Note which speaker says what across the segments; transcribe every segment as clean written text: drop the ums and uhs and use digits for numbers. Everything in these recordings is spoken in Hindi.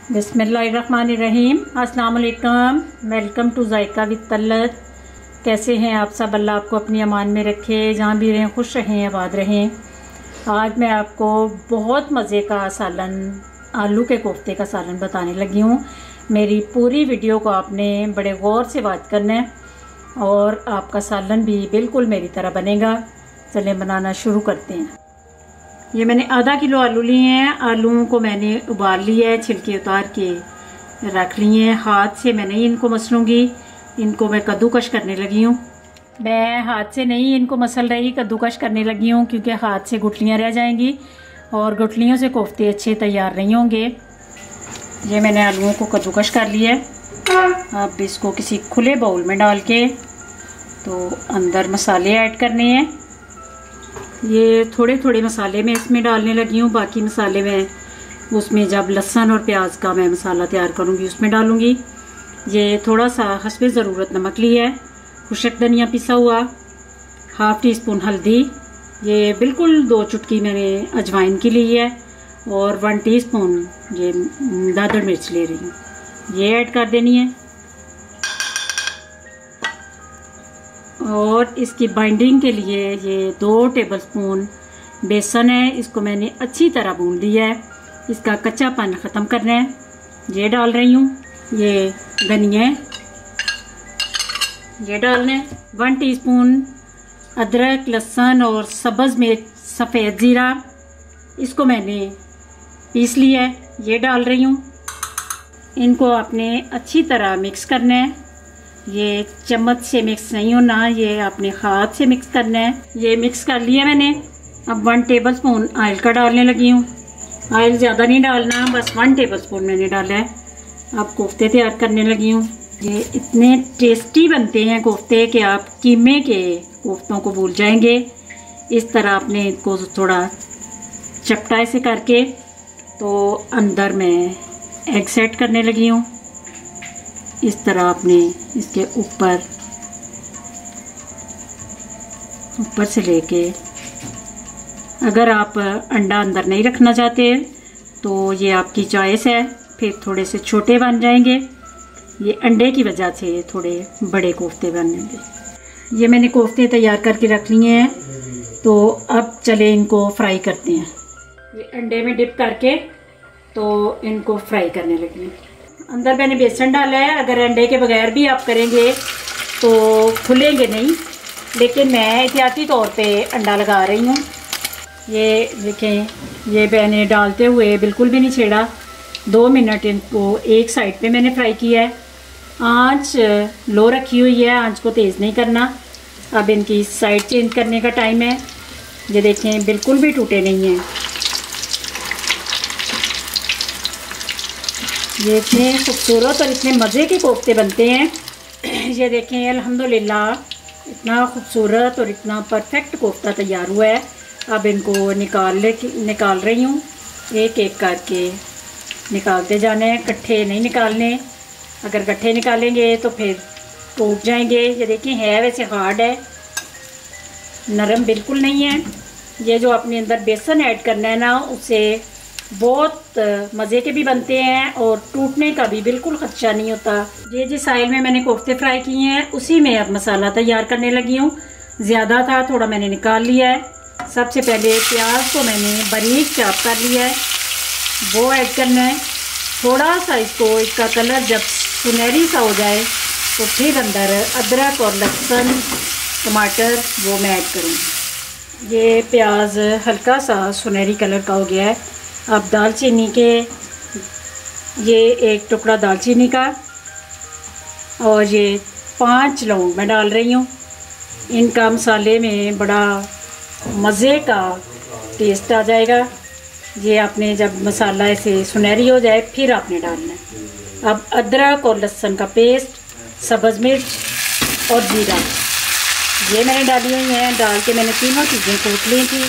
Speaker 1: बिस्मिल्लाहिर्रहमानिर्रहीम। अस्सलाम वालेकुम। Welcome to Zaika with Talat. कैसे हैं आप सब? अल्लाह आपको अपनी अमान में रखे, जहाँ भी रहें खुश रहें, आबाद रहें। आज मैं आपको बहुत मज़े का सालन, आलू के कोफ्ते का सालन बताने लगी हूँ। मेरी पूरी वीडियो को आपने बड़े गौर से वॉच करना है और आपका सालन भी बिल्कुल मेरी तरह बनेगा। चलें बनाना शुरू करते हैं। ये मैंने आधा किलो आलू लिए हैं। आलूओं को मैंने उबाल लिया है, छिलके उतार के रख लिए हैं। हाथ से मैं नहीं इनको मसलूँगी, इनको मैं कद्दूकश करने लगी हूँ। मैं हाथ से नहीं इनको मसल रही, कद्दूकश करने लगी हूँ, क्योंकि हाथ से गुठलियाँ रह जाएंगी और गुठलियों से कोफ्ते अच्छे तैयार नहीं होंगे। ये मैंने आलूओं को कद्दूकश कर लिया है। अब इसको किसी खुले बाउल में डाल के तो अंदर मसाले ऐड करने हैं। ये थोड़े थोड़े मसाले मैं इसमें डालने लगी हूँ, बाकी मसाले मैं उसमें जब लहसुन और प्याज का मैं मसाला तैयार करूँगी उसमें डालूँगी। ये थोड़ा सा हस्बे ज़रूरत नमक लिया है, खुशक धनिया पिसा हुआ, हाफ़ टी स्पून हल्दी, ये बिल्कुल 2 चुटकी मैंने अजवाइन की ली है और 1 टीस्पून ये दादड़ मिर्च ले रही हूँ, ये ऐड कर देनी है। और इसकी बाइंडिंग के लिए ये 2 टेबलस्पून बेसन है, इसको मैंने अच्छी तरह भून दिया है, इसका कच्चापन ख़त्म करना है। ये डाल रही हूँ। ये धनिया ये डालना है। 1 टीस्पून अदरक, लहसुन और सब्ज़ मिर्च, सफ़ेद ज़ीरा, इसको मैंने पीस लिया है, ये डाल रही हूँ। इनको आपने अच्छी तरह मिक्स करना है। ये चम्मच से मिक्स नहीं होना, ये आपने हाथ से मिक्स करना है। ये मिक्स कर लिया मैंने। अब 1 टेबलस्पून ऑयल का डालने लगी हूँ। ऑयल ज़्यादा नहीं डालना, बस 1 टेबलस्पून मैंने डाला है। अब कोफ्ते तैयार करने लगी हूँ। ये इतने टेस्टी बनते हैं कोफ्ते कि आप कीमे के कोफ्तों को भूल जाएंगे। इस तरह आपने इनको थोड़ा चपटा से करके तो अंदर मैं एग सेट करने लगी हूँ। इस तरह आपने इसके ऊपर से लेके, अगर आप अंडा अंदर नहीं रखना चाहते तो ये आपकी चॉइस है, फिर थोड़े से छोटे बन जाएंगे। ये अंडे की वजह से थोड़े बड़े कोफ्ते बनेंगे। ये मैंने कोफ्ते तैयार करके रख लिए हैं, तो अब चले इनको फ्राई करते हैं। ये अंडे में डिप करके तो इनको फ्राई करने लगी हूँ। अंदर मैंने बेसन डाला है। अगर अंडे के बगैर भी आप करेंगे तो खुलेंगे नहीं, लेकिन मैं एहतियाती तौर पे अंडा लगा रही हूँ। ये देखें, ये मैंने डालते हुए बिल्कुल भी नहीं छेड़ा। 2 मिनट इनको एक साइड पे मैंने फ्राई किया है। आंच लो रखी हुई है, आंच को तेज़ नहीं करना। अब इनकी साइड चेंज करने का टाइम है। ये देखें, बिल्कुल भी टूटे नहीं हैं। ये इतने खूबसूरत और इतने मज़े के कोफ्ते बनते हैं। ये देखें, अल्हम्दुलिल्लाह इतना खूबसूरत और इतना परफेक्ट कोफ्ता तैयार हुआ है। अब इनको निकाल रही हूँ। एक एक करके निकालते जाने हैं, इकट्ठे नहीं निकालने। अगर इकट्ठे निकालेंगे तो फिर टूट जाएंगे। ये देखिए, है वैसे हार्ड है, नरम बिल्कुल नहीं है। ये जो अपने अंदर बेसन ऐड करना है ना, उससे बहुत मज़े के भी बनते हैं और टूटने का भी बिल्कुल खदशा नहीं होता। ये जिस ऑयल में मैंने कोफ्ते फ्राई किए हैं उसी में अब मसाला तैयार करने लगी हूँ। ज़्यादा था, थोड़ा मैंने निकाल लिया है। सबसे पहले प्याज को मैंने बारीक चॉप कर लिया है, वो ऐड करना है। थोड़ा सा इसका कलर जब सुनहरी सा हो जाए तो फिर अंदर अदरक और लहसुन, टमाटर वो मैं ऐड करूँगी। ये प्याज हल्का सा सुनहरी कलर का हो गया है। अब दालचीनी के, ये 1 टुकड़ा दालचीनी का और ये 5 लौंग मैं डाल रही हूँ। इनका मसाले में बड़ा मज़े का टेस्ट आ जाएगा। ये आपने जब मसाला ऐसे सुनहरी हो जाए फिर आपने डालना है। अब अदरक और लहसुन का पेस्ट, सब्ज़ मिर्च और जीरा ये मैंने डाली हुई हैं। डाल के मैंने तीनों चीज़ें कूट ली थी।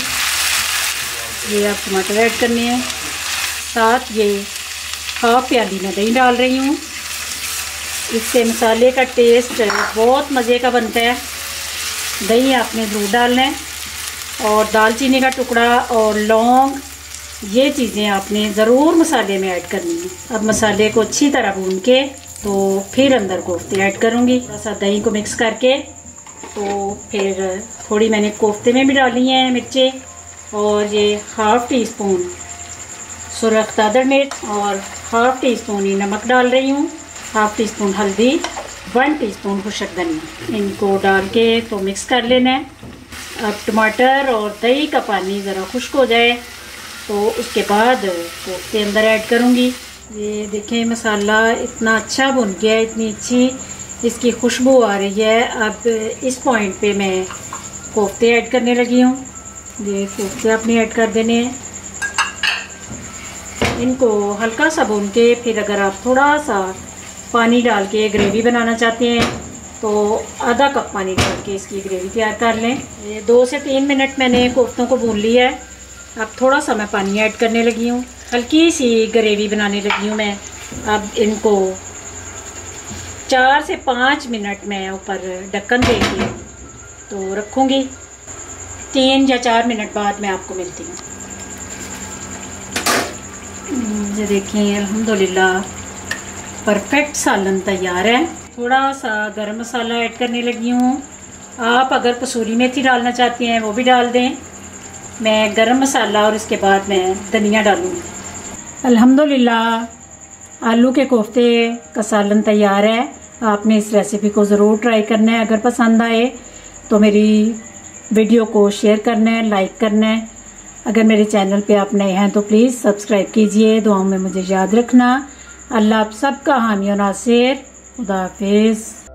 Speaker 1: ये आप टमाटर ऐड करने हैं। साथ ये 1/2 प्याली मैं दही डाल रही हूँ। इससे मसाले का टेस्ट बहुत मज़े का बनता है। दही आपने ज़रूर डालना है। और दालचीनी का टुकड़ा और लौंग ये चीज़ें आपने ज़रूर मसाले में ऐड करनी है। अब मसाले को अच्छी तरह भून के तो फिर अंदर कोफ्ते ऐड करूँगी। थोड़ा सा दही को मिक्स करके तो फिर थोड़ी मैंने कोफ्ते में भी डाली हैं मिर्चें, और ये 1/2 टीस्पून सुरख दादड़ मिर्च और 1/2 टीस्पून ही नमक डाल रही हूँ, 1/2 टीस्पून हल्दी, 1 टीस्पून खुशक धनिया। इनको डाल के तो मिक्स कर लेना है। अब टमाटर और दही का पानी ज़रा खुश्क हो जाए तो उसके बाद कोफ्ते अंदर ऐड करूँगी। ये देखें मसाला इतना अच्छा भुन गया है, इतनी अच्छी इसकी खुशबू आ रही है। अब इस पॉइंट पे मैं कोफ्ते ऐड करने लगी हूँ। ये कोफ्ते आपने ऐड कर देने हैं। इनको हल्का सा भून के फिर अगर आप थोड़ा सा पानी डाल के ग्रेवी बनाना चाहते हैं तो आधा कप पानी डाल के इसकी ग्रेवी तैयार कर लें। ये 2 से 3 मिनट मैंने कोफ्तों को भून लिया है। अब थोड़ा सा मैं पानी ऐड करने लगी हूँ, हल्की सी ग्रेवी बनाने लगी हूँ मैं। अब इनको 4 से 5 मिनट मैं ऊपर ढक्कन दे के तो रखूँगी। 3 या 4 मिनट बाद मैं आपको मिलती हूँ। ये देखिए अल्हम्दुलिल्लाह परफेक्ट सालन तैयार है। थोड़ा सा गरम मसाला ऐड करने लगी हूँ। आप अगर कसूरी मेथी डालना चाहती हैं वो भी डाल दें। मैं गरम मसाला और इसके बाद मैं धनिया डालूँगी। अल्हम्दुलिल्लाह आलू के कोफ्ते का सालन तैयार है। आपने इस रेसिपी को ज़रूर ट्राई करना है। अगर पसंद आए तो मेरी वीडियो को शेयर करना है, लाइक करना है। अगर मेरे चैनल पे आप नए हैं तो प्लीज़ सब्सक्राइब कीजिए। दुआओं में मुझे याद रखना। अल्लाह आप सबका हामी और नासिर। खुदा हाफिज़।